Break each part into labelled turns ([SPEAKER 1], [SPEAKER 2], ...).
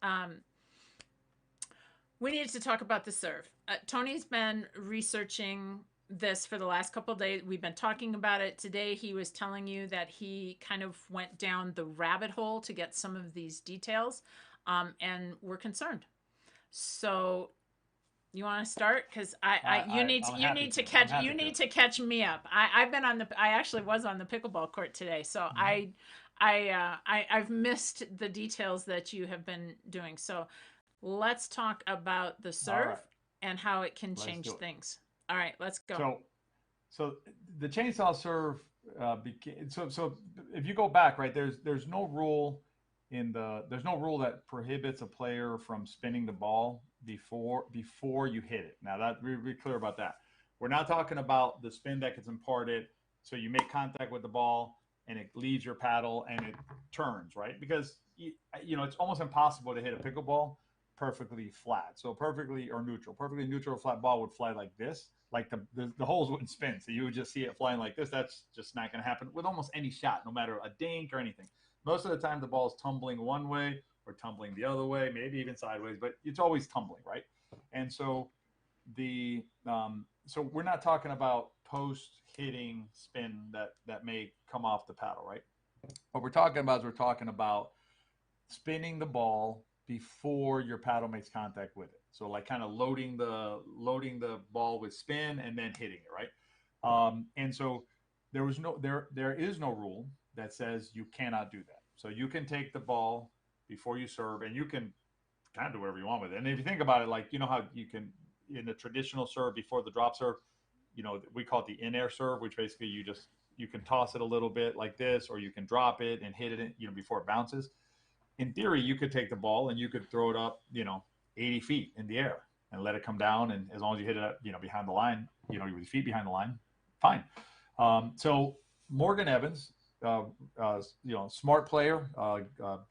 [SPEAKER 1] um, we needed to talk about the serve. Tony's been researching this for the last couple of days. We've been talking about it. Today, he was telling you that he kind of went down the rabbit hole to get some of these details, and we're concerned. So you want to start? Because
[SPEAKER 2] I'm
[SPEAKER 1] you
[SPEAKER 2] happy
[SPEAKER 1] need to
[SPEAKER 2] to. I'm
[SPEAKER 1] catch
[SPEAKER 2] happy to.
[SPEAKER 1] me up. I've been on the I actually was on the pickleball court today, so
[SPEAKER 2] Mhm.
[SPEAKER 1] I've missed the details that you have been doing. So let's talk about the
[SPEAKER 2] All
[SPEAKER 1] serve
[SPEAKER 2] right,
[SPEAKER 1] and how it can
[SPEAKER 2] let's
[SPEAKER 1] change
[SPEAKER 2] do it.
[SPEAKER 1] things. All right, let's go.
[SPEAKER 2] So, so the chainsaw serve. So if you go back, right, there's no rule there's no rule that prohibits a player from spinning the ball before you hit it. Now that we're be clear about that. We're not talking about the spin that gets imparted. So you make contact with the ball and it leaves your paddle and it turns, right? Because it's almost impossible to hit a pickleball perfectly flat. So perfectly neutral flat ball would fly like this. Like the holes wouldn't spin. So you would just see it flying like this. That's just not going to happen with almost any shot, no matter a dink or anything. Most of the time, the ball is tumbling one way or tumbling the other way, maybe even sideways, but it's always tumbling, right? And so we're not talking about post hitting spin that may come off the paddle, right? What we're talking about is we're talking about spinning the ball before your paddle makes contact with it. So like kind of loading the ball with spin and then hitting it, right? And so there is no rule that says you cannot do that. So you can take the ball before you serve, and you can kind of do whatever you want with it. And if you think about it, like how you can in the traditional serve before the drop serve, we call it the in air serve, which basically you can toss it a little bit like this, or you can drop it and hit it, before it bounces. In theory, you could take the ball and you could throw it up, 80 feet in the air and let it come down. And as long as you hit it, behind the line, with your feet behind the line, fine. So Morgan Evans, smart player,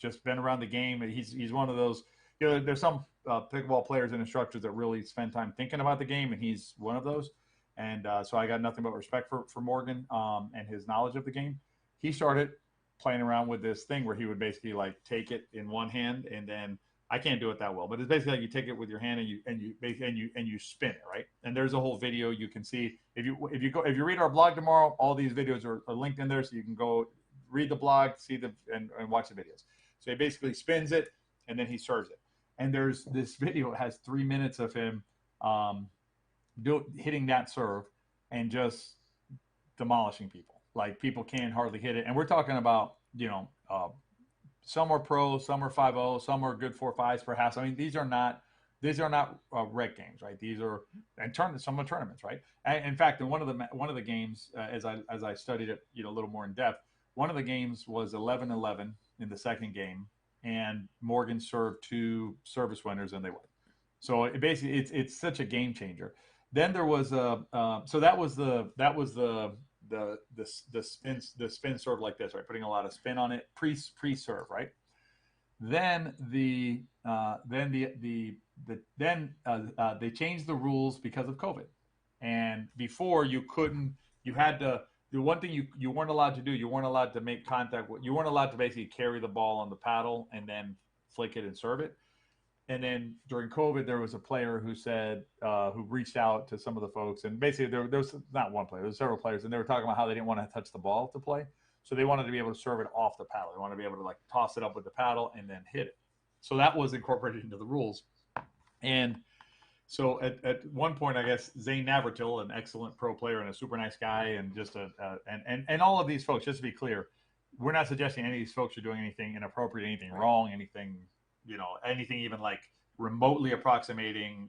[SPEAKER 2] just been around the game. He's one of those. There's some pickleball players and instructors that really spend time thinking about the game, and he's one of those. And so I got nothing but respect for Morgan and his knowledge of the game. He started playing around with this thing where he would basically like take it in one hand and then I can't do it that well, but it's basically like you take it with your hand and you spin it, right? And there's a whole video you can see if you read our blog tomorrow. All these videos are linked in there, so you can go read the blog, see and watch the videos. So he basically spins it and then he serves it. And there's this video has 3 minutes of him um, hitting that serve and just demolishing people. Like people can't hardly hit it, and we're talking about some are pro, some are 5-0, some are good 4-5s perhaps. I mean, these are not rec games, right? These are and some are tournaments, right? And in fact, in one of the games, as I studied it, a little more in depth, one of the games was 11-11 in the second game, and Morgan served two service winners, and they won. So it's such a game changer. Then there was a so that was the spin serve like this, right? Putting a lot of spin on it pre serve, right? Then they changed the rules because of COVID, and before you couldn't you had to the one thing you weren't allowed to do, you weren't allowed to make contact with, you weren't allowed to basically carry the ball on the paddle and then flick it and serve it. And then during COVID, there was a player who reached out to some of the folks, and basically there was not one player, there was several players, and they were talking about how they didn't want to touch the ball to play, so they wanted to be able to serve it off the paddle. They wanted to be able to like toss it up with the paddle and then hit it. So that was incorporated into the rules. And so at one point, I guess Zane Navratil, an excellent pro player and a super nice guy, and just and all of these folks, just to be clear, we're not suggesting any of these folks are doing anything inappropriate, anything wrong, anything even like remotely approximating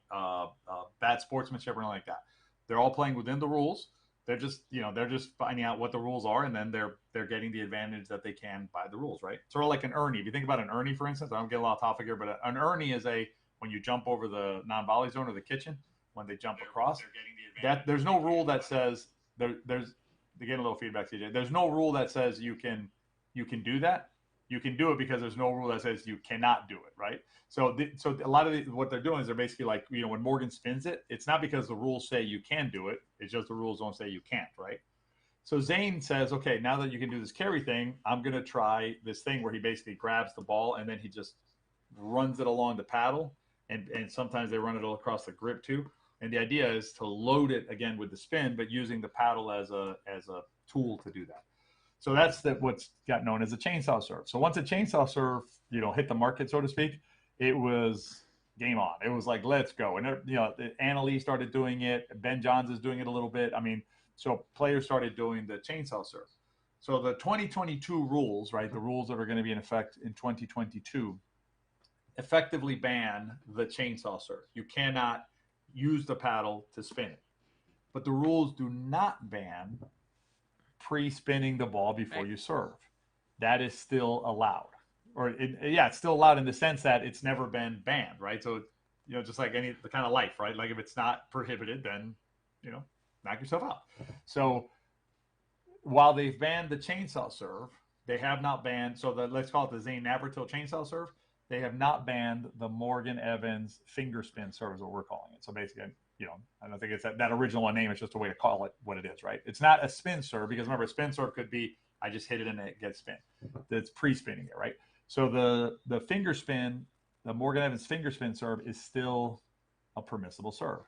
[SPEAKER 2] bad sportsmanship or anything like that. They're all playing within the rules. They're just finding out what the rules are, and then they're getting the advantage that they can by the rules, right? Sort of like an Ernie. If you think about an Ernie, for instance, I don't get a lot of topic here, but an Ernie is when you jump over the non-volley zone or the kitchen, when they jump across, that there's no rule that says there's to get a little feedback, CJ. There's no rule that says you can do that. You can do it because there's no rule that says you cannot do it, right? So a lot of what they're doing is they're basically like, when Morgan spins it, it's not because the rules say you can do it. It's just the rules don't say you can't, right? So Zane says, okay, now that you can do this carry thing, I'm going to try this thing where he basically grabs the ball and then he just runs it along the paddle, and sometimes they run it all across the grip too. And the idea is to load it again with the spin, but using the paddle as a tool to do that. So that's what's got known as a chainsaw serve. So once a chainsaw serve, hit the market, so to speak, it was game on. It was like, let's go. And Anna Lee started doing it. Ben Johns is doing it a little bit. I mean, so players started doing the chainsaw serve. So the 2022 rules, right, the rules that are going to be in effect in 2022, effectively ban the chainsaw serve. You cannot use the paddle to spin it. But the rules do not ban pre-spinning the ball before you serve. That is still allowed. It's still allowed in the sense that it's never been banned, right? So, just like any the kind of life, right? Like if it's not prohibited, then, knock yourself out. So while they've banned the chainsaw serve, they have not banned, let's call it the Zane Navratil chainsaw serve. They have not banned the Morgan Evans finger spin serve, is what we're calling it. So basically, I don't think it's that original name. It's just a way to call it what it is, right? It's not a spin serve, because remember, a spin serve could be, I just hit it and it gets spin. It's pre-spinning it, right? So the finger spin, the Morgan Evans finger spin serve is still a permissible serve.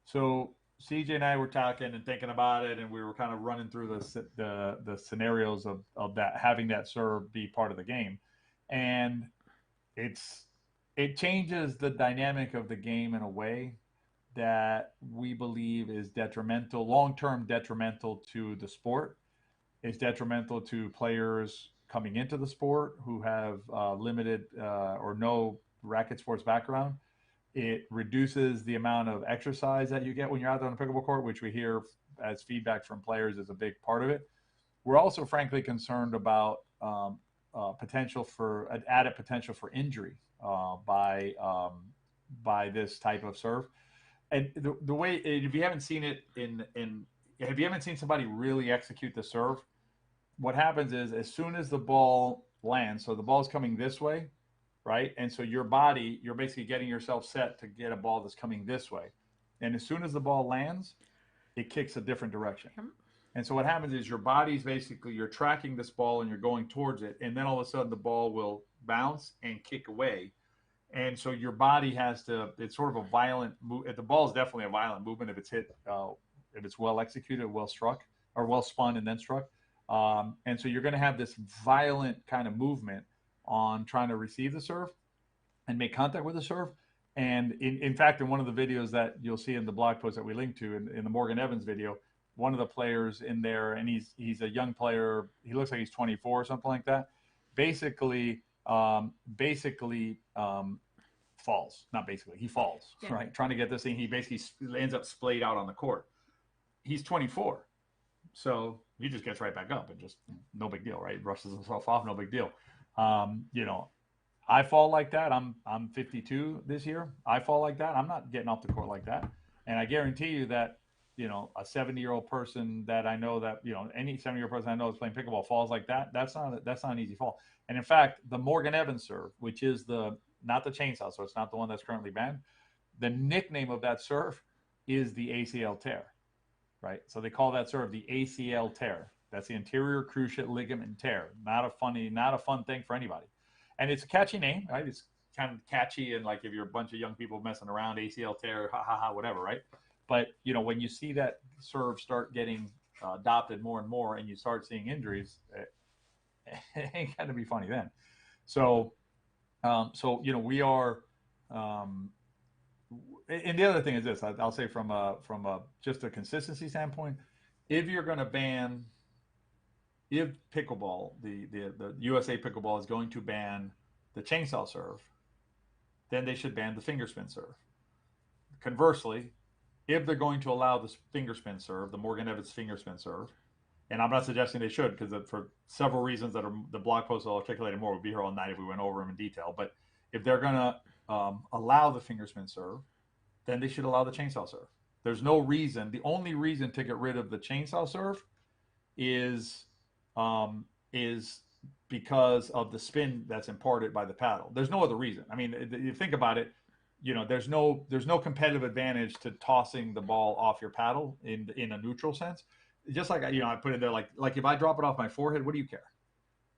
[SPEAKER 2] So CJ and I were talking and thinking about it, and we were kind of running through the scenarios of that, having that serve be part of the game. And it changes the dynamic of the game in a way that we believe is detrimental, long-term detrimental to the sport. It's detrimental to players coming into the sport who have limited or no racket sports background. It reduces the amount of exercise that you get when you're out there on the pickleball court, which we hear as feedback from players is a big part of it. We're also frankly concerned about added potential for injury by this type of serve. And the way, if you haven't seen it if you haven't seen somebody really execute the serve, what happens is as soon as the ball lands, so the ball's coming this way, right? And so you're basically getting yourself set to get a ball that's coming this way. And as soon as the ball lands, it kicks a different direction. And so what happens is your body's basically, you're tracking this ball and you're going towards it. And then all of a sudden the ball will bounce and kick away. And so your body it's sort of a violent move. The ball is definitely a violent movement if it's hit, if it's well executed, well struck, or well spun and then struck. And so you're going to have this violent kind of movement on trying to receive the serve and make contact with the serve. And in fact, in one of the videos that you'll see in the blog post that we linked to in the Morgan Evans video, one of the players in there, and he's a young player, he looks like he's 24 or something like that, basically falls. Not basically, he falls, yeah. Right? Trying to get this thing, he basically ends up splayed out on the court. He's 24. So he just gets right back up and just no big deal, right? Brushes himself off, no big deal. I fall like that. I'm 52 this year. I fall like that. I'm not getting off the court like that. And I guarantee you that, a 70-year-old person that I know that, any 70-year-old person I know is playing pickleball falls like that. That's not an easy fall. And in fact, the Morgan Evans serve, which is not the chainsaw, so it's not the one that's currently banned. The nickname of that serve is the ACL tear, right? So they call that serve the ACL tear. That's the anterior cruciate ligament tear. Not a fun thing for anybody. And it's a catchy name, right? It's kind of catchy, and like if you're a bunch of young people messing around, ACL tear, ha ha ha, whatever, right? But when you see that serve start getting adopted more and more, and you start seeing injuries, it ain't gonna be funny then. So we are. And the other thing is this: I'll say from a just a consistency standpoint, if you're going to ban, if pickleball, the USA Pickleball is going to ban the chainsaw serve, then they should ban the finger spin serve. Conversely, if they're going to allow the finger spin serve, the Morgan Evans finger spin serve, and I'm not suggesting they should, because for several reasons that are the blog post will articulate more, we'd be here all night if we went over them in detail. But if they're going to allow the finger spin serve, then they should allow the chainsaw serve. There's no reason. The only reason to get rid of the chainsaw serve is because of the spin that's imparted by the paddle. There's no other reason. I mean, you think about it, there's no competitive advantage to tossing the ball off your paddle in a neutral sense. Just like, I put it there, like if I drop it off my forehead, what do you care?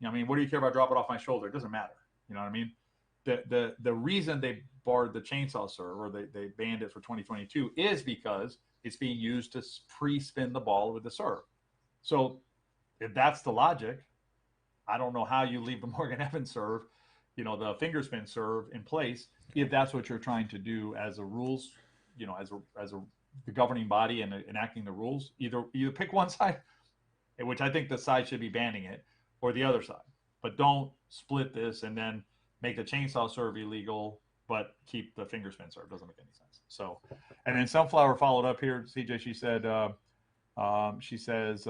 [SPEAKER 2] I mean, what do you care if I drop it off my shoulder? It doesn't matter. You know what I mean? the reason they barred the chainsaw serve, or they banned it for 2022, is because it's being used to pre-spin the ball with the serve. So if that's the logic, I don't know how you leave the Morgan Evans serve, the finger spin serve in place, if that's what you're trying to do as a rules, as a the governing body and enacting the rules. Either pick one side, which I think the side should be banning it, or the other side. But don't split this and then make the chainsaw serve illegal, but keep the finger spin serve. Doesn't make any sense. So, and then Sunflower followed up here. CJ, she said, she says,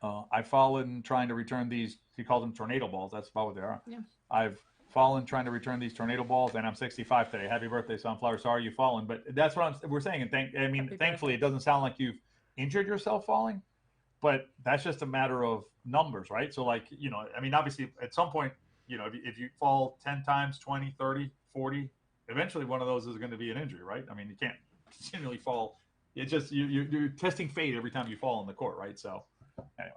[SPEAKER 2] I've fallen trying to return these. He called them tornado balls. That's about what they are.
[SPEAKER 1] Yeah.
[SPEAKER 2] I've fallen trying to return these tornado balls, and I'm 65 today. Happy birthday, Sunflower. Sorry you've fallen, but that's what we're saying. And thankfully, it doesn't sound like you've injured yourself falling, but that's just a matter of numbers, right? So, obviously, at some point, if you fall 10 times, 20, 30, 40, eventually one of those is going to be an injury, right? I mean, you can't continually fall. It's just you're testing fate every time you fall on the court, right? So, anyway,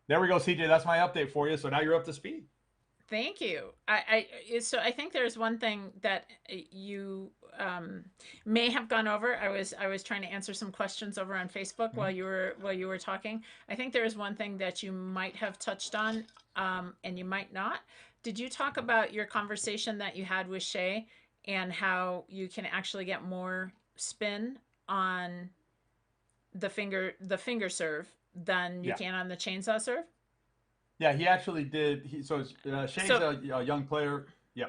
[SPEAKER 2] there we go, CJ. That's my update for you. So now you're up to speed.
[SPEAKER 1] Thank you. So I think there's one thing that you may have gone over. I was trying to answer some questions over on Facebook while you were talking. I think there is one thing that you might have touched on, and you might not. Did you talk about your conversation that you had with Shay and how you can actually get more spin on the finger serve than you can on the chainsaw serve?
[SPEAKER 2] Yeah, he actually did. Shay's a young player. Yeah.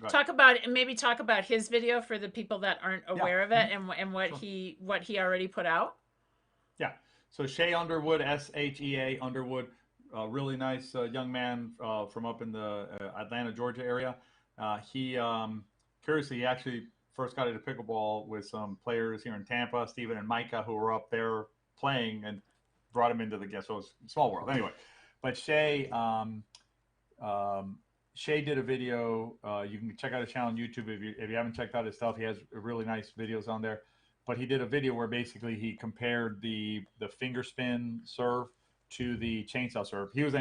[SPEAKER 1] Talk about his video for the people that aren't aware of it, and what he already put out.
[SPEAKER 2] Yeah. So Shay Underwood, SHEA Underwood, really nice young man from up in the Atlanta, Georgia area. Curiously, he actually first got into pickleball with some players here in Tampa, Stephen and Micah, who were up there playing, and brought him into the game. So it was a small world. Anyway. But Shay did a video. You can check out his channel on YouTube if you haven't checked out his stuff. He has really nice videos on there. But he did a video where basically he compared the finger spin serve to the chainsaw serve. He is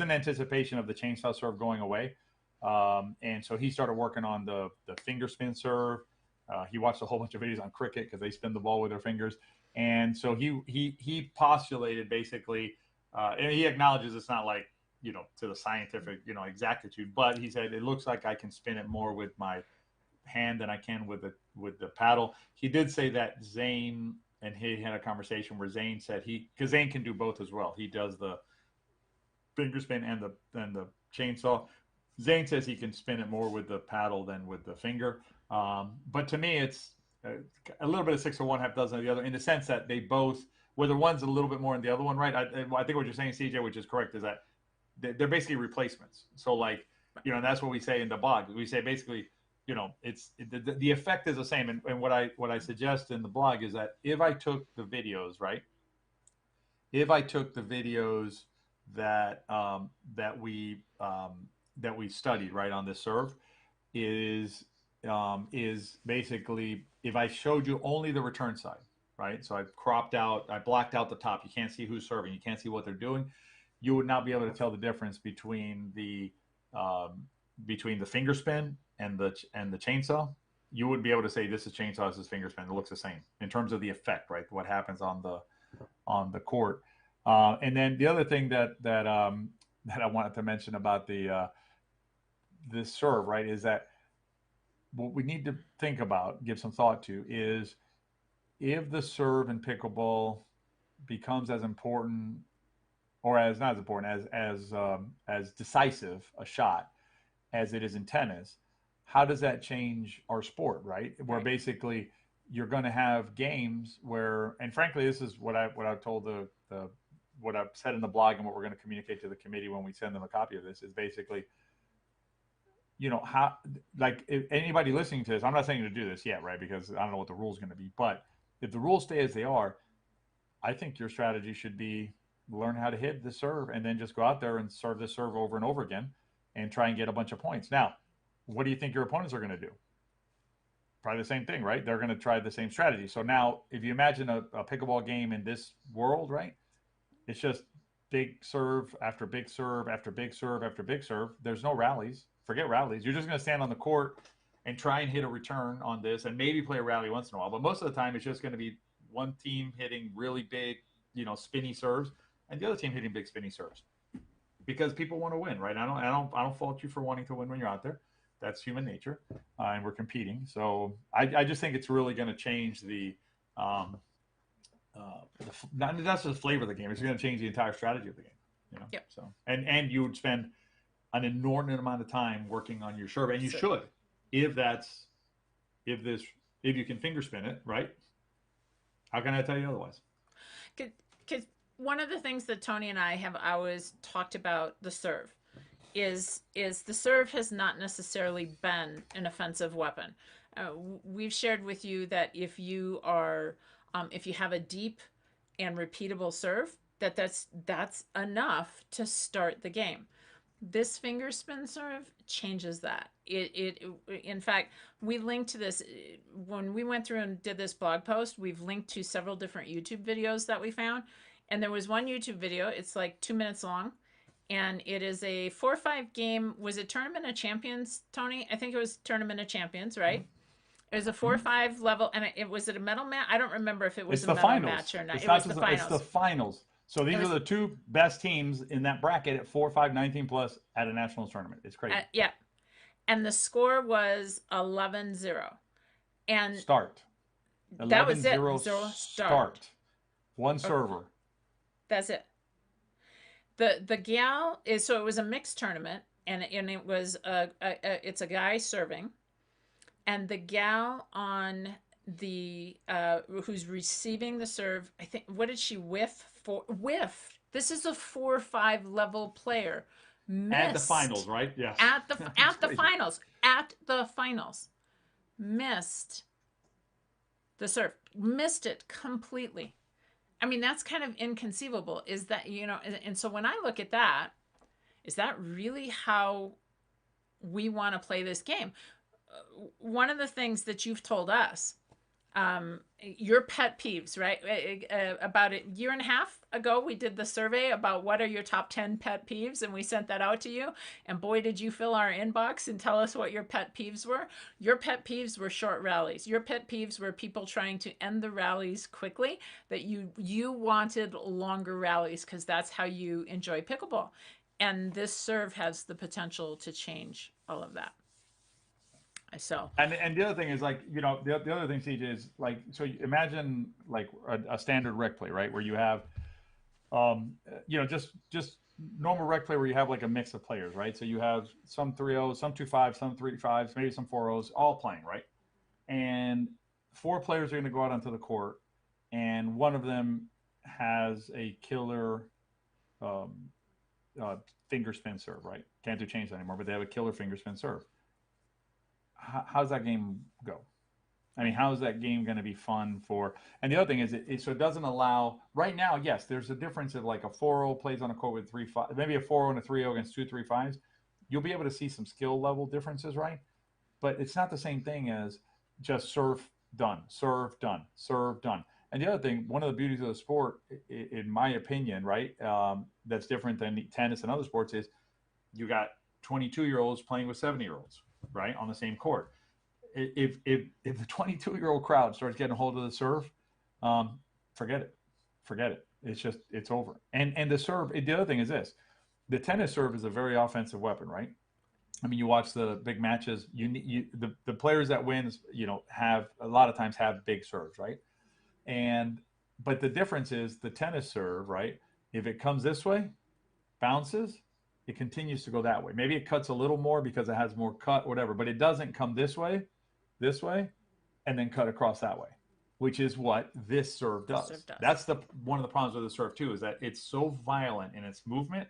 [SPEAKER 2] in anticipation of the chainsaw serve going away, and so he started working on the finger spin serve. He watched a whole bunch of videos on cricket because they spin the ball with their fingers, and so he postulated basically. And he acknowledges it's not like, to the scientific, exactitude, but he said, it looks like I can spin it more with my hand than I can with the paddle. He did say that Zane, and he had a conversation where Zane said because Zane can do both as well. He does the finger spin and the chainsaw. Zane says he can spin it more with the paddle than with the finger. But to me, it's a little bit of 6 of one, half dozen of the other, in the sense that they both, whether one's a little bit more than the other one, right? I think what you're saying, CJ, which is correct, is that they're basically replacements. So, and that's what we say in the blog. We say basically, the effect is the same. And what I suggest in the blog is that if I took the videos, right? If I took the videos that we studied, right, on this serve, is basically if I showed you only the return side. Right, so I blacked out the top. You can't see who's serving. You can't see what they're doing. You would not be able to tell the difference between the finger spin and the chainsaw. You wouldn't be able to say this is chainsaw, this is finger spin. It looks the same in terms of the effect, right? What happens on the court. And then the other thing that I wanted to mention about this serve, right, is that what we need to think about, give some thought to, is if the serve in pickleball becomes as important, or as not as important, as decisive a shot as it is in tennis, how does that change our sport, right? Where basically you're going to have games where, and frankly, this is what I've told what I've said in the blog, and what we're going to communicate to the committee when we send them a copy of this, is basically, how, if anybody listening to this, I'm not saying to do this yet, right? Because I don't know what the rule's going to be, but if the rules stay as they are, I think your strategy should be learn how to hit the serve and then just go out there and serve the serve over and over again and try and get a bunch of points. Now, what do you think your opponents are going to do? Probably the same thing, right? They're going to try the same strategy. So now, if you imagine a pickleball game in this world, right? It's just big serve after big serve after big serve after big serve. There's no rallies. forget rallies. You're just going to stand on the court and try and hit a return on this, and maybe play a rally once in a while. But most of the time, it's just going to be one team hitting really big, spinny serves, and the other team hitting big spinny serves, because people want to win, right? I don't fault you for wanting to win when you're out there. That's human nature, and we're competing. So I just think it's really going to change not just the flavor of the game. It's going to change the entire strategy of the game.
[SPEAKER 1] Yep.
[SPEAKER 2] So and you would spend an inordinate amount of time working on your serve, and you should, if you can finger spin it, right? How can I tell you otherwise?
[SPEAKER 1] Because one of the things that Tony and I have always talked about the serve is the serve has not necessarily been an offensive weapon. We've shared with you that if you have a deep and repeatable serve, that's enough to start the game. This finger spin serve changes that. In fact, we linked to this when we went through and did this blog post. We've linked to several different YouTube videos that we found, and there was one YouTube video. It's like 2 minutes long, and it is a 4-5 game. Was it Tournament of Champions, Tony? I think it was Tournament of Champions, right? It was a 4-5 level, and was it a medal match? I don't remember if it was a medal match or not. It was the finals.
[SPEAKER 2] It's the finals. So these are the two best teams in that bracket at 4-5, 19 plus at a nationals tournament. It's crazy.
[SPEAKER 1] Yeah. And the score was 11-0. And
[SPEAKER 2] start.
[SPEAKER 1] 11-0 that was it.
[SPEAKER 2] Start. One server.
[SPEAKER 1] That's it. The gal is, so it was a mixed tournament, and it was it's a guy serving, and the gal on the who's receiving the serve, I think, what did she whiff? This is a 4-5 level player. Missed
[SPEAKER 2] at the finals, right? Yes.
[SPEAKER 1] At the finals. Missed the serve. Missed it completely. I mean, that's kind of inconceivable. Is that, and so when I look at that, is that really how we want to play this game? One of the things that you've told us, your pet peeves, right? About a year and a half ago, we did the survey about what are your top 10 pet peeves, and we sent that out to you. And boy, did you fill our inbox and tell us what your pet peeves were. Your pet peeves were short rallies. Your pet peeves were people trying to end the rallies quickly, that you wanted longer rallies because that's how you enjoy pickleball. And this serve has the potential to change all of that. So
[SPEAKER 2] and the other thing is, like, the other thing, CJ, is like, so imagine like a standard rec play, right, where you have just normal rec play where you have like a mix of players, right? So you have some 3-0s, some 2-5s, some 3-5s, maybe some 4-0s, all playing, right? And 4 players are going to go out onto the court, and one of them has a killer finger spin serve, right? Can't do change that anymore, but they have a killer finger spin serve. How's that game go? I mean, how is that game going to be fun for? And the other thing is, it doesn't allow right now. Yes, there's a difference of like a 4-0 plays on a court with 3-5, maybe a 4-0 and a 3-0 against 2 3-5s. You'll be able to see some skill level differences, right? But it's not the same thing as just serve done, serve done, serve done. And the other thing, one of the beauties of the sport, in my opinion, right, that's different than tennis and other sports, is you got 22-year-olds playing with 70-year-olds. Right, on the same court. If the 22-year-old crowd starts getting a hold of the serve, forget it. It's over. And the serve. The other thing is this: the tennis serve is a very offensive weapon, right? I mean, you watch the big matches. The players that wins, have a lot of times have big serves, right? But the difference is the tennis serve, right? If it comes this way, bounces, it continues to go that way. Maybe it cuts a little more because it has more cut, whatever, but it doesn't come this way, and then cut across that way, which is what this serve does. That's one of the problems with the serve too, is that it's so violent in its movement.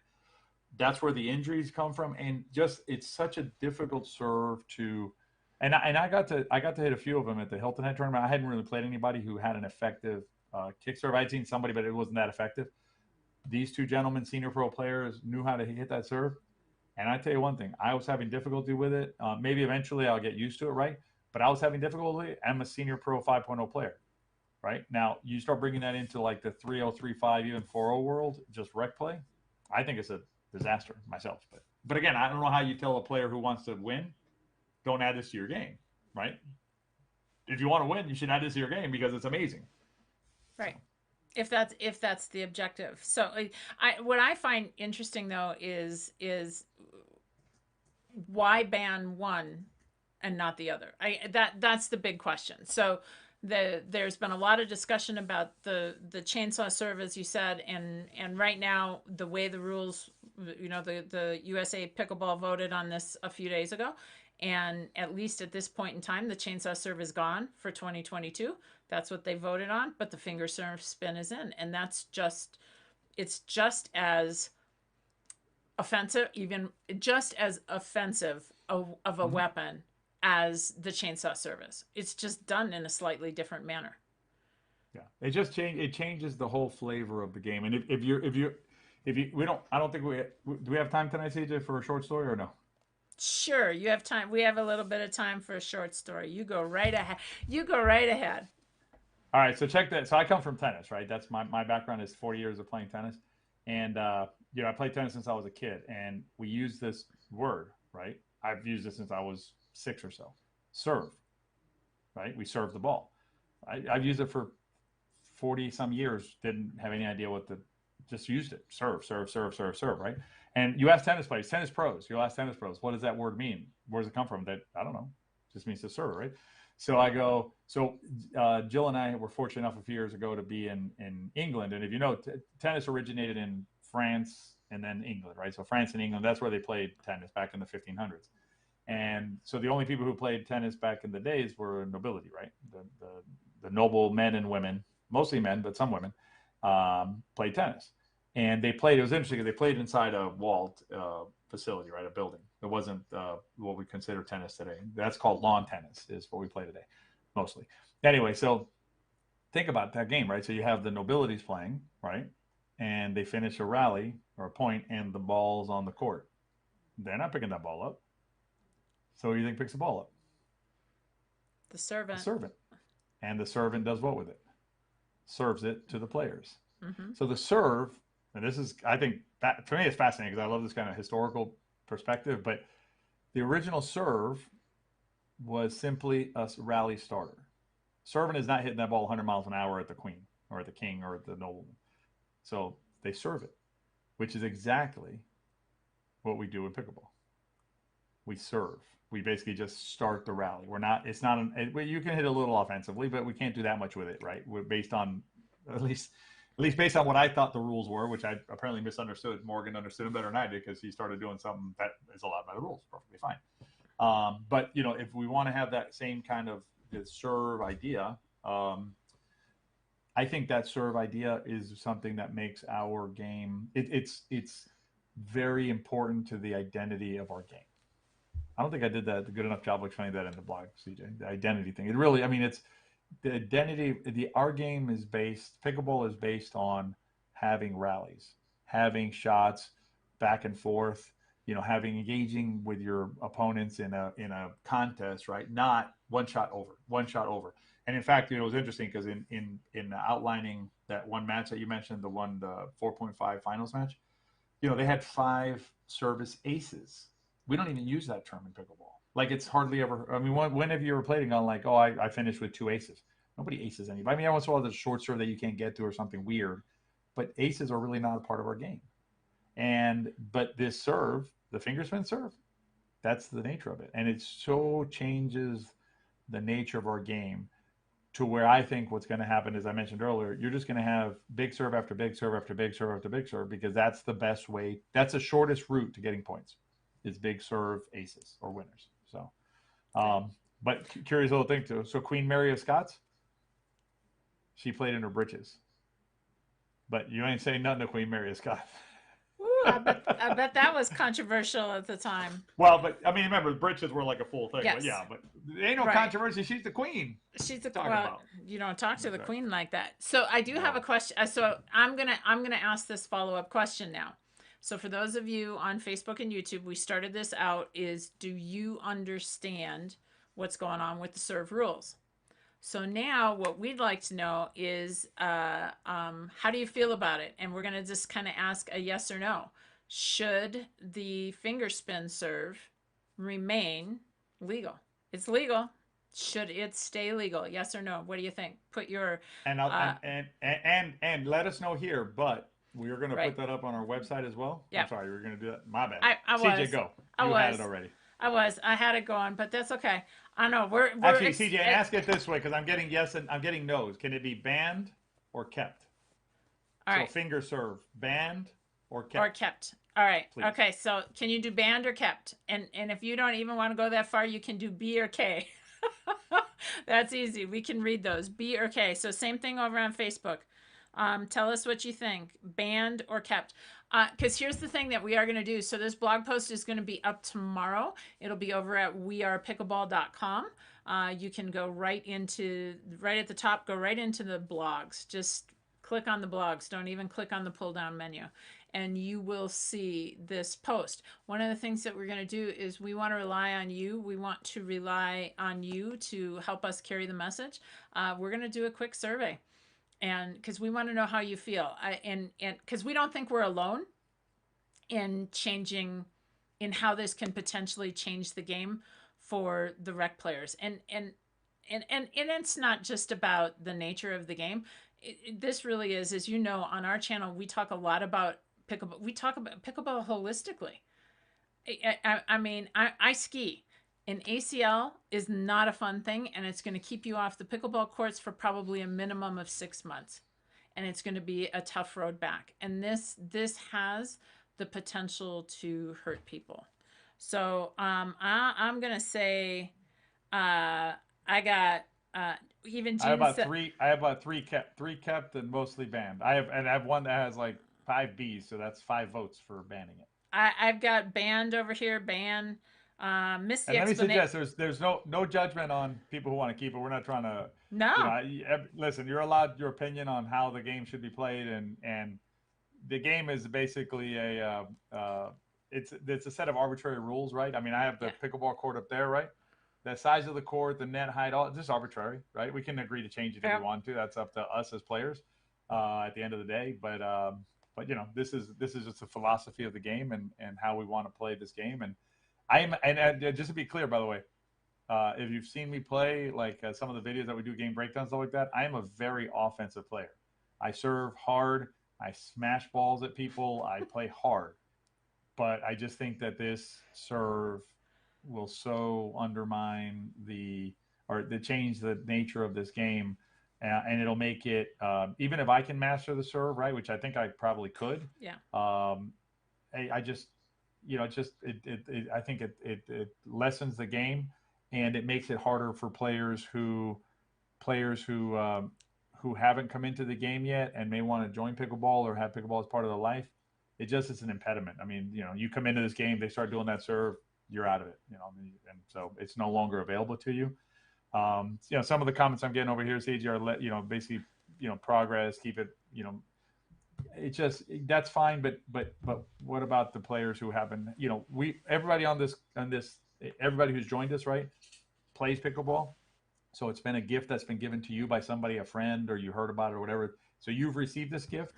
[SPEAKER 2] That's where the injuries come from, and just it's such a difficult serve to. And I got to hit a few of them at the Hilton Head tournament. I hadn't really played anybody who had an effective kick serve. I'd seen somebody, but it wasn't that effective. These two gentlemen, senior pro players, knew how to hit that serve. And I tell you one thing, I was having difficulty with it. Maybe eventually I'll get used to it, right? But I was having difficulty. I'm a senior pro 5.0 player, right? Now, you start bringing that into like the 3.0, 3.5, even 4.0 world, just rec play. I think it's a disaster myself. But But again, I don't know how you tell a player who wants to win, don't add this to your game, right? If you want to win, you should add this to your game because it's amazing. So,
[SPEAKER 1] Right. If that's the objective. So I what I find interesting though is why ban one and not the other? That's the big question. So there's been a lot of discussion about the chainsaw serve, as you said, and right now the way the rules, the USA Pickleball voted on this a few days ago, and at least at this point in time, the chainsaw serve is gone for 2022. That's what they voted on, but the finger serve spin is in, and it's just as offensive, even just as offensive of a
[SPEAKER 2] mm-hmm.
[SPEAKER 1] weapon as the chainsaw service. It's just done in a slightly different manner.
[SPEAKER 2] Yeah, it changes the whole flavor of the game. And if you we don't I don't think we do we have time tonight, CJ, for a short story or no?
[SPEAKER 1] Sure, you have time. We have a little bit of time for a short story. You go right ahead. You go right ahead.
[SPEAKER 2] All right, so check that. So I come from tennis, right? That's my background is 40 years of playing tennis, and I played tennis since I was a kid, and we use this word, right? I've used it since I was 6 or so. Serve, right? We serve the ball. I've used it for 40 some years. Didn't have any idea just used it. Serve, serve, serve, serve, serve, right? And you ask tennis players, tennis pros, you'll ask tennis pros, what does that word mean? Where does it come from? That I don't know. It just means to serve, right? So I go, Jill and I were fortunate enough a few years ago to be in England. And if you know, tennis originated in France and then England, right? So France and England, that's where they played tennis back in the 1500s. And so the only people who played tennis back in the days were nobility, right? The noble men and women, mostly men, but some women, played tennis. And it was interesting because they played inside a walled facility, right? A building. It wasn't what we consider tennis today. That's called lawn tennis is what we play today, mostly. Anyway, so think about that game, right? So you have the nobilities playing, right? And they finish a rally or a point and the ball's on the court. They're not picking that ball up. So who do you think picks the ball up?
[SPEAKER 1] The servant.
[SPEAKER 2] The servant. And the servant does what with it? Serves it to the players.
[SPEAKER 1] Mm-hmm.
[SPEAKER 2] So the serve, and this is, I think, for me, it's fascinating because I love this kind of historical perspective, but the original serve was simply a rally starter. Servant is not hitting that ball 100 miles an hour at the queen or at the king or at the nobleman. So they serve it, which is exactly what we do in pickleball. We serve. We basically just start the rally. You can hit a little offensively, but we can't do that much with it, right? We're based on, at least based on what I thought the rules were, which I apparently misunderstood. Morgan understood them better than I did because he started doing something that is allowed by the rules. Perfectly fine. But, if we want to have that same kind of serve idea, I think that serve idea is something that makes our game, it's very important to the identity of our game. I don't think I did a good enough job of explaining that in the blog, CJ. The identity thing. It really, it's the identity. Our game is pickleball is based on having rallies, having shots back and forth, having engaging with your opponents in a contest, right? Not one shot over. And in fact, it was interesting because in outlining that one match that you mentioned, the 4.5 finals match, they had 5 service aces. We don't even use that term in pickleball. Like it's hardly ever. When have you ever played and gone like, oh, I finished with 2 aces? Nobody aces anybody. Every once in a while there's a short serve that you can't get to or something weird, but aces are really not a part of our game. But this serve, the finger spin serve, that's the nature of it, and it so changes the nature of our game to where I think what's going to happen, as I mentioned earlier, you're just going to have big serve after big serve after big serve after big serve because that's the best way. That's the shortest route to getting points. Is big serve aces or winners. So, but curious little thing too. So Queen Mary of Scots, she played in her breeches, but you ain't saying nothing to Queen Mary of Scots.
[SPEAKER 1] Ooh, I bet that was controversial at the time.
[SPEAKER 2] Well, but remember, the breeches were like a full thing.
[SPEAKER 1] Yes.
[SPEAKER 2] But yeah, but there ain't no controversy. She's the queen.
[SPEAKER 1] She's the queen. Well, you don't talk to the queen like that. So I do have a question. So I'm gonna ask this follow-up question now. So for those of you on Facebook and YouTube, we started this out is, do you understand what's going on with the serve rules? So now what we'd like to know is, how do you feel about it? And we're going to just kind of ask a yes or no. should the finger spin serve remain legal? It's legal. Should it stay legal? Yes or no? What do you think? Put your
[SPEAKER 2] And I'll, and let us know here, but we are going to
[SPEAKER 1] right.
[SPEAKER 2] put that up on our website as well. I'm
[SPEAKER 1] Yep.
[SPEAKER 2] sorry, we are going to do that. My bad.
[SPEAKER 1] I
[SPEAKER 2] CJ,
[SPEAKER 1] was.
[SPEAKER 2] go.
[SPEAKER 1] I
[SPEAKER 2] You had it
[SPEAKER 1] was.
[SPEAKER 2] already.
[SPEAKER 1] I had it going, but that's okay. I know
[SPEAKER 2] Actually, CJ, ask it this way because I'm getting yes and I'm getting no's. Can it be banned or kept?
[SPEAKER 1] all
[SPEAKER 2] So
[SPEAKER 1] right.
[SPEAKER 2] finger serve, banned or kept?
[SPEAKER 1] Or kept. All right.
[SPEAKER 2] Please.
[SPEAKER 1] Okay. So can you do banned or kept? And if you don't even want to go that far, you can do B or K. That's easy. We can read those. B or K. So same thing over on Facebook. Tell us what you think, banned or kept. Because here's the thing that we are going to do. So this blog post is going to be up tomorrow. It'll be over at wearepickleball.com. You can go right at the top, go right into the blogs. Just click on the blogs. Don't even click on the pull down menu. And you will see this post. One of the things that we're going to do is we want to rely on you. We want to rely on you to help us carry the message. We're going to do a quick survey. And because we want to know how you feel, and because we don't think we're alone in changing, in how this can potentially change the game for the rec players, and it's not just about the nature of the game. This really is, as you know, on our channel, we talk a lot about pickleball. We talk about pickleball holistically. I mean, I ski. An ACL is not a fun thing, and it's going to keep you off the pickleball courts for probably a minimum of 6 months, and it's going to be a tough road back. And this has the potential to hurt people. So I'm going to say I got even
[SPEAKER 2] I have
[SPEAKER 1] Jean
[SPEAKER 2] about
[SPEAKER 1] said
[SPEAKER 2] three. I have about three kept, and mostly banned. I have one that has like 5 Bs, so that's 5 votes for banning it.
[SPEAKER 1] I've got banned over here, ban. Missed the
[SPEAKER 2] And let me
[SPEAKER 1] explanation.
[SPEAKER 2] suggest there's no judgment on people who want to keep it. We're not trying to,
[SPEAKER 1] No.
[SPEAKER 2] listen. You're allowed your opinion on how the game should be played, and the game is basically it's a set of arbitrary rules, right? I mean, I have the pickleball court up there, right? The size of the court, the net height, all just arbitrary, right? We can agree to change it if we want to. That's up to us as players at the end of the day. But this is just a philosophy of the game and how we want to play this game. And just to be clear, by the way, if you've seen me play, like some of the videos that we do, game breakdowns, stuff like that, I am a very offensive player. I serve hard. I smash balls at people. I play hard. But I just think that this serve will so undermine change the nature of this game. And it'll make it, even if I can master the serve, right, which I think I probably could.
[SPEAKER 1] Yeah.
[SPEAKER 2] I just, I think it lessens the game, and it makes it harder for players who haven't come into the game yet and may want to join pickleball or have pickleball as part of their life. It just is an impediment. I mean, you come into this game, they start doing that serve, you're out of it, and so it's no longer available to you. Some of the comments I'm getting over here, CG, are basically, progress, keep it, it's just, that's fine, but what about the players who haven't, everybody everybody who's joined us, right, plays pickleball. So it's been a gift that's been given to you by somebody, a friend, or you heard about it or whatever. So you've received this gift.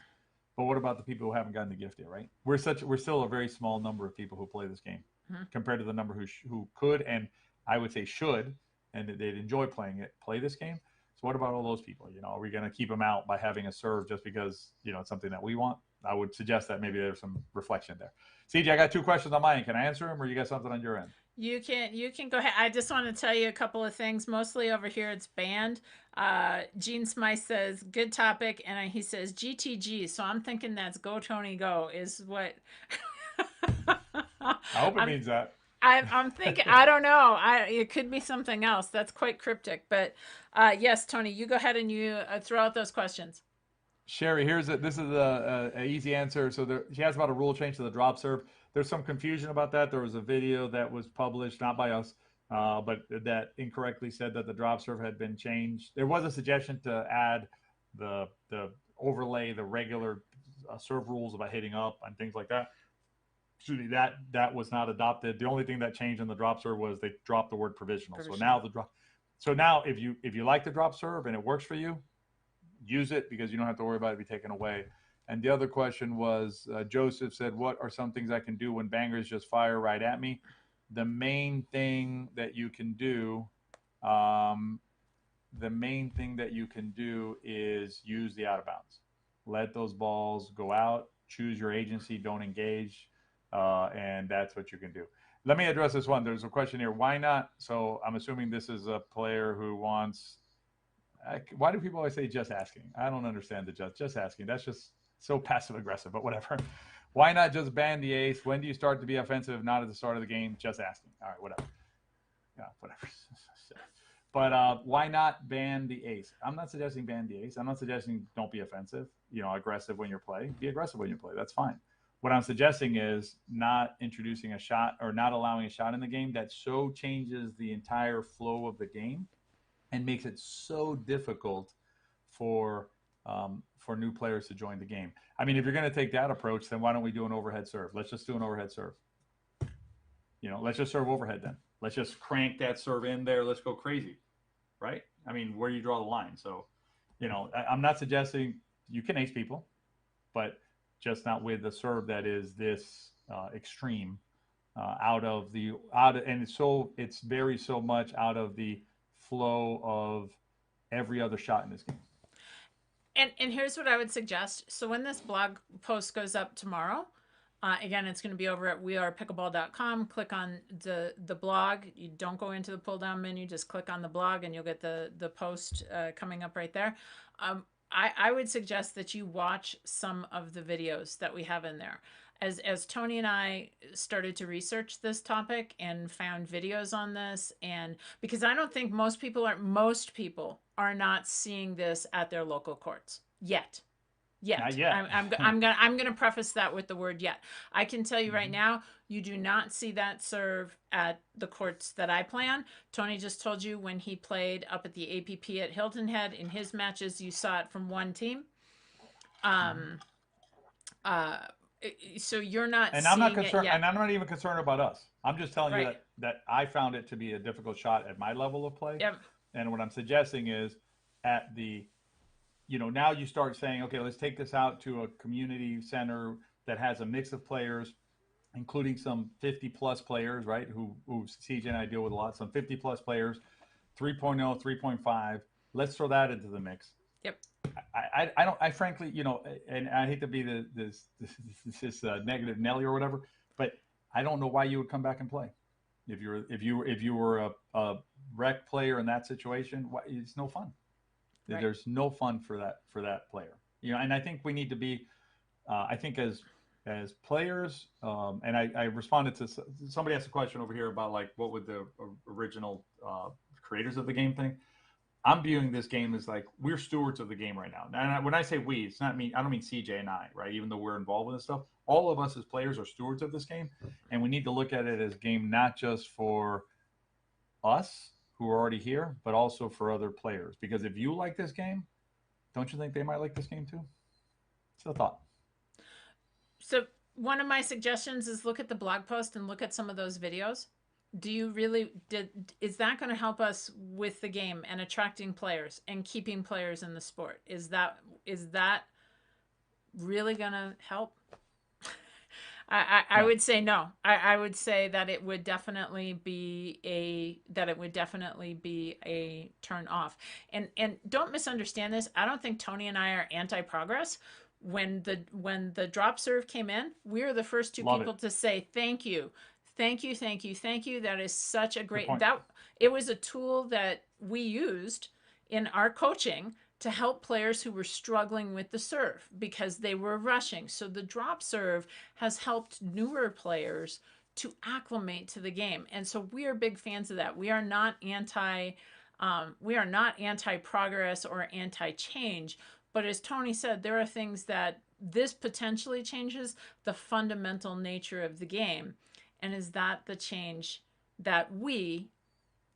[SPEAKER 2] But what about the people who haven't gotten the gift yet, right? We're still a very small number of people who play this game compared to the number who could, and I would say should, and they'd enjoy playing it, play this game. So what about all those people? Are we going to keep them out by having a serve just because, it's something that we want? I would suggest that maybe there's some reflection there. CJ, I got 2 questions on mine. Can I answer them, or you got something on your end?
[SPEAKER 1] You can go ahead. I just want to tell you a couple of things. Mostly over here, it's banned. Gene Smythe says, good topic. And he says, GTG. So I'm thinking that's go, Tony, go is what.
[SPEAKER 2] I hope it means that.
[SPEAKER 1] I'm thinking, I don't know. It could be something else. That's quite cryptic. But yes, Tony, you go ahead and you throw out those questions.
[SPEAKER 2] Sherry, this is a easy answer. So she asked about a rule change to the drop serve. There's some confusion about that. There was a video that was published, not by us, but that incorrectly said that the drop serve had been changed. There was a suggestion to add the overlay, the regular serve rules about hitting up and things like that. Excuse me, that was not adopted. The only thing that changed in the drop serve was they dropped the word provisional. So now if you like the drop serve and it works for you, use it, because you don't have to worry about it be taken away. And the other question was Joseph said, what are some things I can do when bangers just fire right at me? The main thing that you can do, is use the out of bounds. Let those balls go out. Choose your agency. Don't engage, and that's what you can do. Let me address this one. There's a question here. Why not? So I'm assuming this is a player who wants. Why do people always say just asking? I don't understand the just asking. That's just so passive aggressive, but whatever. Why not just ban the ace? When do you start to be offensive? Not at the start of the game. Just asking. All right, whatever. Yeah, whatever. But why not ban the ace? I'm not suggesting ban the ace. I'm not suggesting don't be offensive, aggressive when you play. Be aggressive when you play. That's fine. What I'm suggesting is not introducing a shot or not allowing a shot in the game that so changes the entire flow of the game and makes it so difficult for new players to join the game. I mean, if you're going to take that approach, then why don't we do an overhead serve? Let's just do an overhead serve. Let's just serve overhead then. Let's just crank that serve in there. Let's go crazy, right? I mean, where do you draw the line? So, I'm not suggesting you can ace people, but just not with a serve that is this extreme and it's very so much out of the flow of every other shot in this game.
[SPEAKER 1] And here's what I would suggest. So when this blog post goes up tomorrow, again, it's going to be over at wearepickleball.com. Click on the blog. You don't go into the pull down menu. Just click on the blog and you'll get the post coming up right there. I would suggest that you watch some of the videos that we have in there. As Tony and I started to research this topic and found videos on this, and because I don't think most people are not seeing this at their local courts yet.
[SPEAKER 2] Not yet.
[SPEAKER 1] I'm gonna preface that with the word yet. I can tell you right now, you do not see that serve at the courts that I play on. Tony just told you when he played up at the APP at Hilton Head in his matches, you saw it from one team. So you're not.
[SPEAKER 2] And
[SPEAKER 1] seeing
[SPEAKER 2] I'm not concerned.
[SPEAKER 1] it yet.
[SPEAKER 2] And I'm not even concerned about us. I'm just telling
[SPEAKER 1] Right.
[SPEAKER 2] you that I found it to be a difficult shot at my level of play.
[SPEAKER 1] Yep.
[SPEAKER 2] And what I'm suggesting is at the, now you start saying, okay, let's take this out to a community center that has a mix of players, including some 50 plus players, right? Who CJ and I deal with a lot, some 50 plus players, 3.0, 3.5. Let's throw that into the mix.
[SPEAKER 1] Yep.
[SPEAKER 2] I frankly, and I hate to be this negative Nelly or whatever, but I don't know why you would come back and play. If you were a rec player in that situation, it's no fun. Right. There's no fun for that player. And I think we need to be, I think as players, and I responded to somebody asked a question over here about like what would the original creators of the game think. I'm viewing this game as like we're stewards of the game right now. And when I say we, it's not me. I don't mean CJ and I, right? Even though we're involved in this stuff, all of us as players are stewards of this game, and we need to look at it as a game not just for us who are already here, but also for other players. Because if you like this game, don't you think they might like this game too? It's a thought.
[SPEAKER 1] So one of my suggestions is look at the blog post and look at some of those videos. Is that going to help us with the game and attracting players and keeping players in the sport? Is that really going to help? I would say no. I would say that it would definitely be a turn off. And don't misunderstand this. I don't think Tony and I are anti-progress. When the drop serve came in, we were the first two people to say thank you. Thank you. That is such a great, it was a tool that we used in our coaching to help players who were struggling with the serve because they were rushing. So the drop serve has helped newer players to acclimate to the game. And so we are big fans of that. We are not anti-progress or anti-change. But as Tony said, there are things that this potentially changes the fundamental nature of the game. And is that the change that we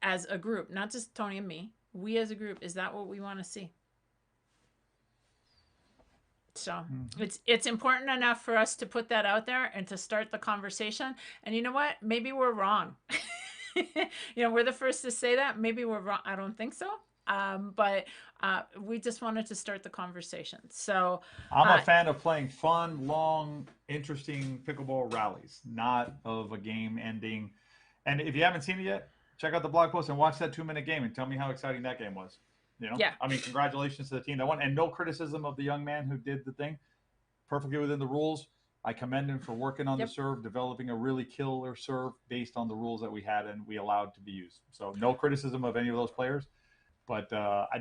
[SPEAKER 1] as a group, not just Tony and me, we as a group, is that what we want to see? So it's important enough for us to put that out there and to start the conversation. And you know what? Maybe we're wrong. We're the first to say that. Maybe we're wrong. I don't think so. But we just wanted to start the conversation. So
[SPEAKER 2] I'm a
[SPEAKER 1] uh,
[SPEAKER 2] fan of playing fun, long, interesting pickleball rallies, not of a game ending. And if you haven't seen it yet, check out the blog post and watch that 2 minute game and tell me how exciting that game was.
[SPEAKER 1] yeah,
[SPEAKER 2] I mean, congratulations to the team that won, and no criticism of the young man who did the thing. Perfectly within the rules. I commend him for working on the
[SPEAKER 1] yep.
[SPEAKER 2] serve, developing a really killer serve based on the rules that we had and we allowed to be used. So no criticism of any of those players. But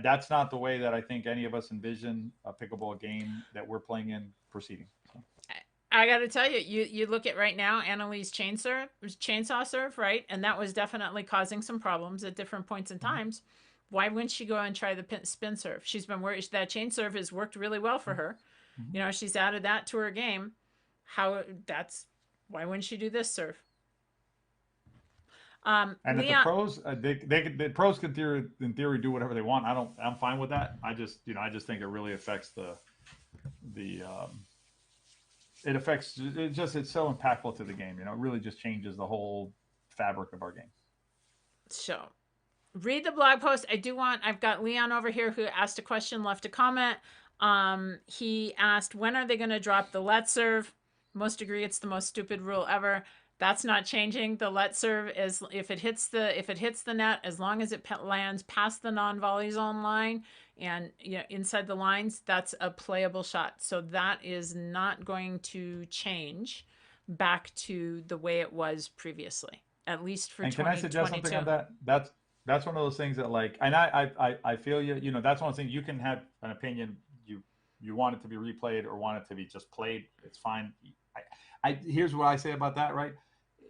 [SPEAKER 2] that's not the way that I think any of us envision a pickleball game that we're playing in proceeding. So.
[SPEAKER 1] I got to tell you, you look at right now, Annalise chainsaw serve, right? And that was definitely causing some problems at different points in times. Why wouldn't she go and try the spin serve? She's been worried that chain serve has worked really well for her.
[SPEAKER 2] Mm-hmm.
[SPEAKER 1] You know, she's added that to her game. Why wouldn't she do this serve?
[SPEAKER 2] And if the
[SPEAKER 1] Leon,
[SPEAKER 2] pros, the pros can in theory do whatever they want. I'm fine with that. I just think it really affects the it affects it's so impactful to the game. It really just changes the whole fabric of our game.
[SPEAKER 1] so read the blog post. I've got Leon over here who asked a question, left a comment. He asked, when are they going to drop the let serve? Most agree it's the most stupid rule ever. That's not changing. The let serve is if it hits the net, as long as it lands past the non-volley zone line and inside the lines, that's a playable shot. So that is not going to change back to the way it was previously, at least for
[SPEAKER 2] And can I suggest
[SPEAKER 1] 2022.
[SPEAKER 2] something on that? That's one of those things that and I feel you. That's one of the things you can have an opinion. You want it to be replayed or want it to be just played. It's fine. Here's what I say about that. Right?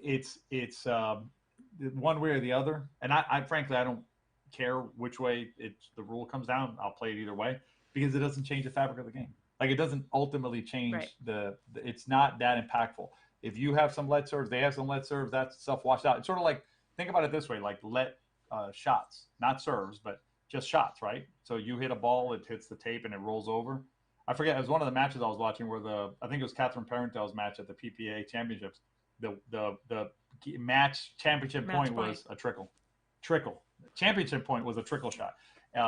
[SPEAKER 2] It's one way or the other. And I frankly I don't care which way the rule comes down. I'll play it either way because it doesn't change the fabric of the game. Like it doesn't ultimately change
[SPEAKER 1] Right.
[SPEAKER 2] it's not that impactful. If you have some let serves, they have some let serves, that's stuff washed out. It's sort of like, think about it this way, like let shots, not serves, but just shots, right? So you hit a ball, it hits the tape and it rolls over. I forget, it was one of the matches I was watching where I think it was Catherine Parentel's match at the PPA championships. The match championship point was a trickle. Championship point was a trickle shot,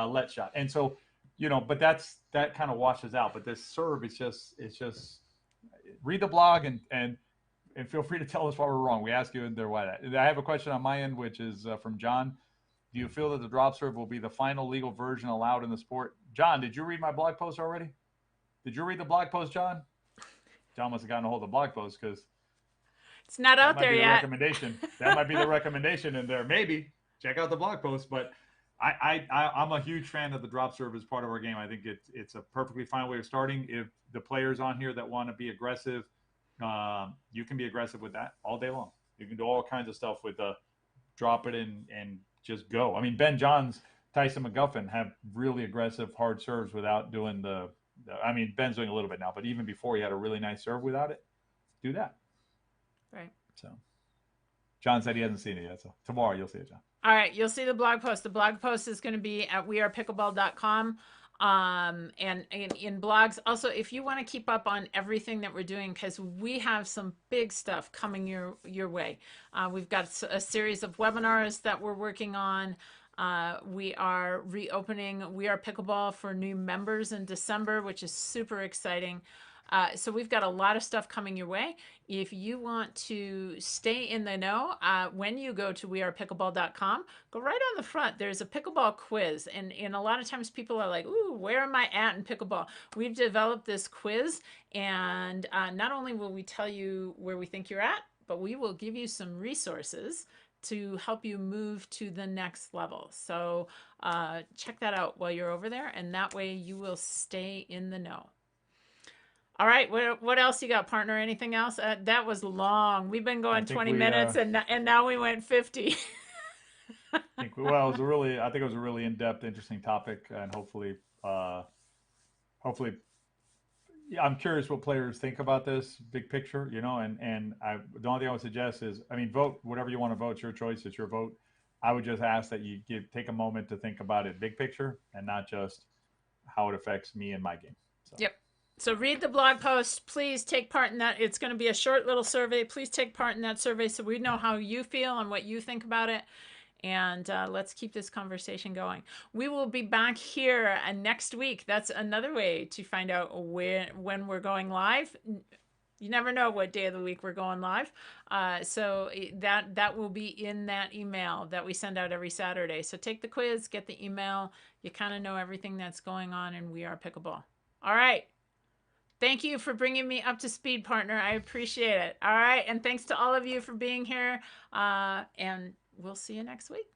[SPEAKER 2] let shot. And so, but that kind of washes out. But this serve, it's just read the blog and feel free to tell us why we're wrong. We ask you in there why that. I have a question on my end, which is from John. Do you feel that the drop serve will be the final legal version allowed in the sport? John, did you read my blog post already? Did you read the blog post, John? John must have gotten a hold of the blog post because
[SPEAKER 1] it's not out there yet.
[SPEAKER 2] Recommendation. That might be the recommendation in there. Maybe check out the blog post. But I'm a huge fan of the drop serve as part of our game. I think it's a perfectly fine way of starting. If the players on here that want to be aggressive, you can be aggressive with that all day long. You can do all kinds of stuff with drop it and just go. I mean, Ben Johns, Tyson McGuffin have really aggressive hard serves without doing I mean, Ben's doing a little bit now, but even before he had a really nice serve without it, do that.
[SPEAKER 1] Right.
[SPEAKER 2] So John said he hasn't seen it yet. So tomorrow you'll see it, John.
[SPEAKER 1] All right. You'll see the blog post. The blog post is going to be at wearepickleball.com. And in blogs. Also, if you want to keep up on everything that we're doing, because we have some big stuff coming your way. We've got a series of webinars that we're working on. We are reopening We Are Pickleball for new members in December, which is super exciting. So we've got a lot of stuff coming your way. If you want to stay in the know, when you go to wearepickleball.com, go right on the front. There's a pickleball quiz. And a lot of times people are like, ooh, where am I at in pickleball? We've developed this quiz. And not only will we tell you where we think you're at, but we will give you some resources to help you move to the next level. So check that out while you're over there. And that way you will stay in the know. All right, what else you got, partner? Anything else? That was long. We've been going 20 minutes, and now we went 50.
[SPEAKER 2] I think it was a really in-depth, interesting topic, and hopefully, I'm curious what players think about this big picture, the only thing I would suggest is, vote whatever you want to vote. It's your choice. It's your vote. I would just ask that you take a moment to think about it big picture and not just how it affects me and my game. So.
[SPEAKER 1] Yep. So read the blog post. Please take part in that. It's going to be a short little survey. Please take part in that survey so we know how you feel and what you think about it. and let's keep this conversation going. We will be back here next week. That's another way to find out when we're going live. You never know what day of the week we're going live. So that will be in that email that we send out every Saturday. So take the quiz, get the email. You kind of know everything that's going on in We Are Pickleball. All right. Thank you for bringing me up to speed, partner. I appreciate it. All right. And thanks to all of you for being here. And we'll see you next week.